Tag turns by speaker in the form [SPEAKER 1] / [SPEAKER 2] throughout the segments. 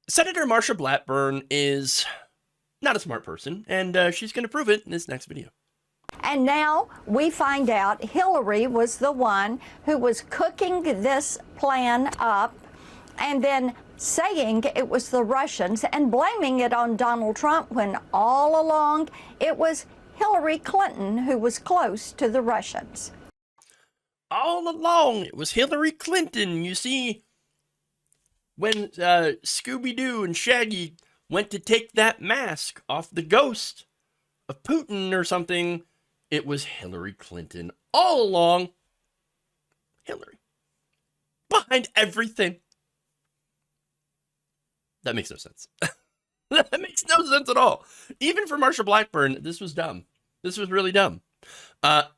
[SPEAKER 1] Senator Marsha Blackburn is not a smart person, and she's going to prove it in this next video.
[SPEAKER 2] And now we find out Hillary was the one who was cooking this plan up and then saying it was the Russians and blaming it on Donald Trump when all along it was Hillary Clinton who was close to the Russians.
[SPEAKER 1] All along, it was Hillary Clinton. You see, when Scooby-Doo and Shaggy went to take that mask off the ghost of Putin or something, it was Hillary Clinton all along. Hillary. Behind everything. That makes no sense. That makes no sense at all. Even for Marsha Blackburn, this was dumb. This was really dumb.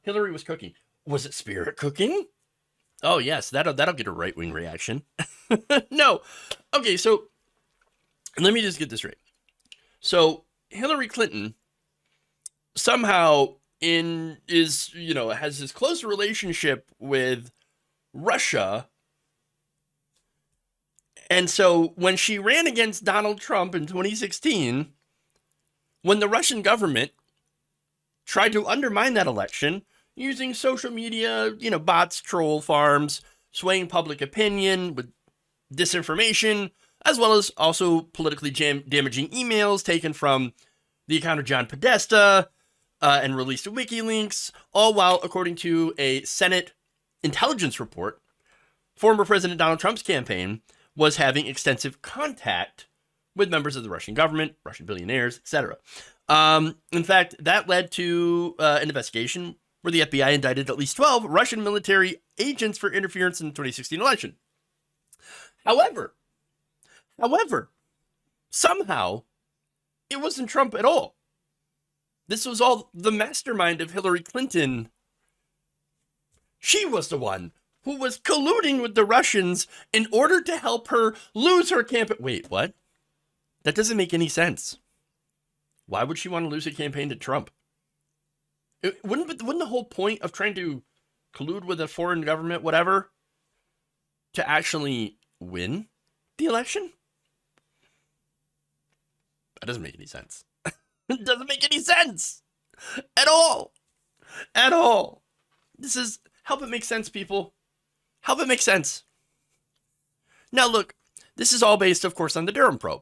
[SPEAKER 1] Hillary was cooking. Was it spirit cooking? Oh, yes, that'll get a right-wing reaction. No. Okay, so let me just get this right. So Hillary Clinton somehow has this close relationship with Russia. And so when she ran against Donald Trump in 2016, when the Russian government tried to undermine that election using social media, bots, troll farms, swaying public opinion with disinformation, as well as also politically damaging emails taken from the account of John Podesta and released to WikiLeaks, all while, according to a Senate intelligence report, former President Donald Trump's campaign was having extensive contact with members of the Russian government, Russian billionaires, etc. In fact, that led to an investigation where the FBI indicted at least 12 Russian military agents for interference in the 2016 election. However, somehow, it wasn't Trump at all. This was all the mastermind of Hillary Clinton. She was the one who was colluding with the Russians in order to help her lose her campaign. Wait, what? That doesn't make any sense. Why would she want to lose a campaign to Trump? Wouldn't the whole point of trying to collude with a foreign government, whatever, to actually win the election? That doesn't make any sense. It doesn't make any sense at all. At all. Help it make sense, people. Help it make sense. Now, look, this is all based, of course, on the Durham probe.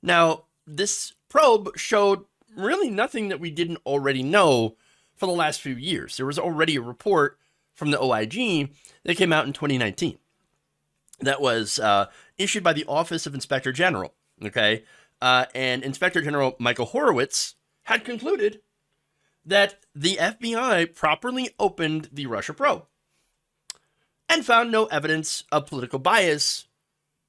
[SPEAKER 1] Now, this probe showed really nothing that we didn't already know for the last few years. There was already a report from the OIG that came out in 2019 that was issued by the Office of Inspector General, okay? And Inspector General Michael Horowitz had concluded that the FBI properly opened the Russia probe and found no evidence of political bias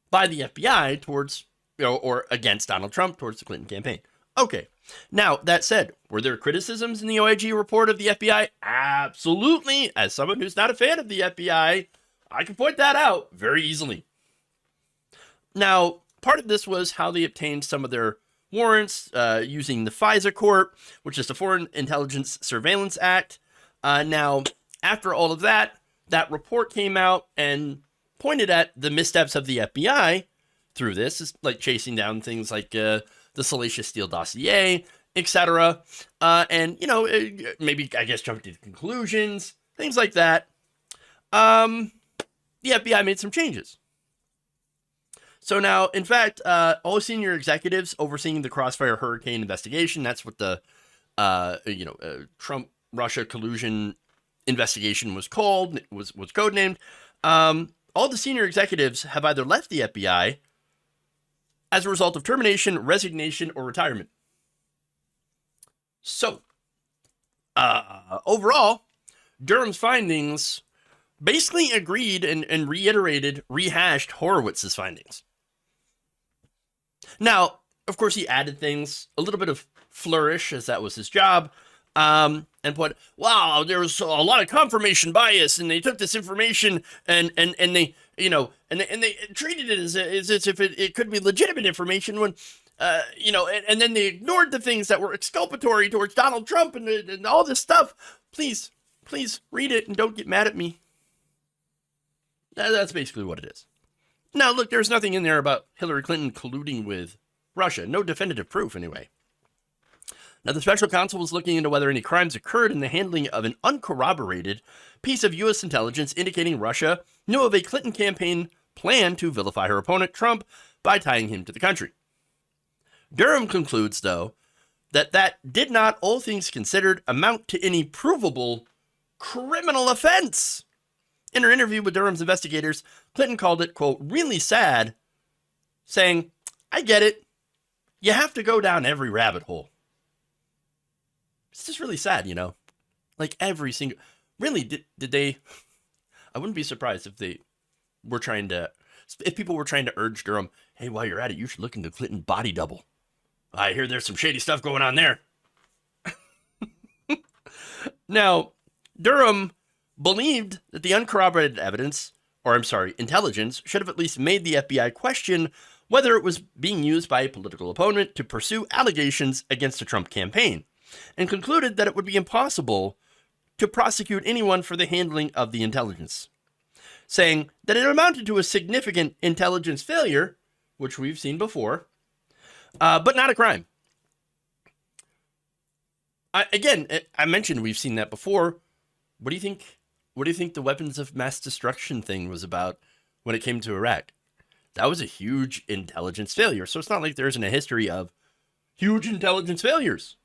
[SPEAKER 1] by the FBI towards, or against Donald Trump towards the Clinton campaign. Okay. Now, that said, were there criticisms in the OIG report of the FBI? Absolutely. As someone who's not a fan of the FBI, I can point that out very easily. Now, part of this was how they obtained some of their warrants using the FISA court, which is the Foreign Intelligence Surveillance Act. Now, after all of that, that report came out and pointed at the missteps of the FBI through this, is like chasing down things like the Salacious Steele dossier, etc. And, maybe, I guess, jumping to conclusions, things like that. The FBI made some changes. So now, in fact, all senior executives overseeing the Crossfire Hurricane investigation, that's what the, Trump-Russia collusion investigation was called, was codenamed. All the senior executives have either left the FBI as a result of termination, resignation, or retirement. So, overall, Durham's findings basically agreed and rehashed Horowitz's findings. Now, of course, he added things, a little bit of flourish, as that was his job, and put, wow, there was a lot of confirmation bias, and they took this information and they, and they treated it as if it could be legitimate information when, and then they ignored the things that were exculpatory towards Donald Trump and all this stuff. Please read it and don't get mad at me. That's basically what it is. Now, look, there's nothing in there about Hillary Clinton colluding with Russia. No definitive proof, anyway. Now, the special counsel was looking into whether any crimes occurred in the handling of an uncorroborated piece of U.S. intelligence indicating Russia knew of a Clinton campaign plan to vilify her opponent, Trump, by tying him to the country. Durham concludes, though, that did not, all things considered, amount to any provable criminal offense. In her interview with Durham's investigators, Clinton called it, quote, really sad, saying, I get it. You have to go down every rabbit hole. It's just really sad, you know? Like every single... Really, did they... I wouldn't be surprised if they were trying to... If people were trying to urge Durham, hey, while you're at it, you should look into Clinton body double. I hear there's some shady stuff going on there. Now, Durham believed that the uncorroborated evidence, intelligence, should have at least made the FBI question whether it was being used by a political opponent to pursue allegations against the Trump campaign, and concluded that it would be impossible to prosecute anyone for the handling of the intelligence, saying that it amounted to a significant intelligence failure, which we've seen before, but not a crime. I mentioned we've seen that before. What do you think? What do you think the weapons of mass destruction thing was about when it came to Iraq? That was a huge intelligence failure. So it's not like there isn't a history of huge intelligence failures.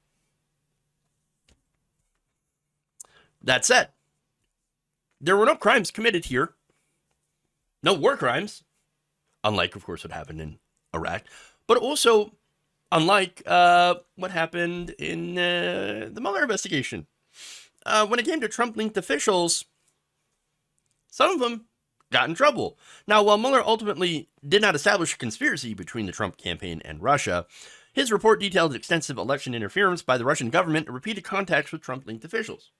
[SPEAKER 1] That said, there were no crimes committed here. No war crimes. Unlike, of course, what happened in Iraq. But also, unlike what happened in the Mueller investigation. When it came to Trump-linked officials, some of them got in trouble. Now, while Mueller ultimately did not establish a conspiracy between the Trump campaign and Russia, his report detailed extensive election interference by the Russian government and repeated contacts with Trump-linked officials.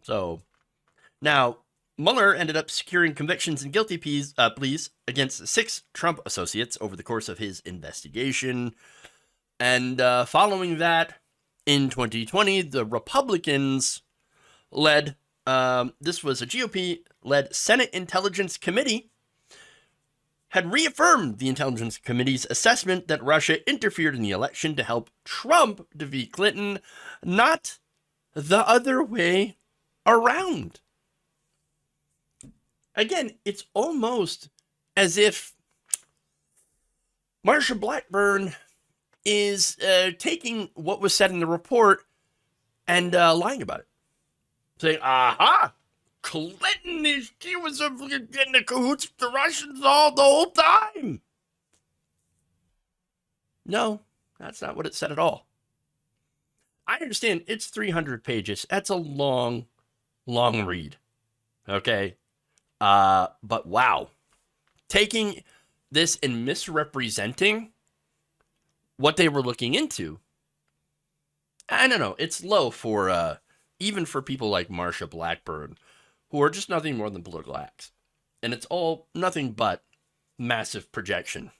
[SPEAKER 1] So, now, Mueller ended up securing convictions and guilty pleas against 6 Trump associates over the course of his investigation. And following that, in 2020, the Republicans led, this was a GOP-led Senate Intelligence Committee, had reaffirmed the Intelligence Committee's assessment that Russia interfered in the election to help Trump defeat Clinton, not the other way around. Again, it's almost as if Marsha Blackburn is taking what was said in the report and lying about it. Saying, aha, Clinton, she was getting the cahoots with the Russians the whole time. No, that's not what it said at all. I understand it's 300 pages. That's a long read. Okay? But wow. Taking this and misrepresenting what they were looking into, I don't know, it's low for, even for people like Marsha Blackburn, who are just nothing more than political acts. And it's all nothing but massive projection.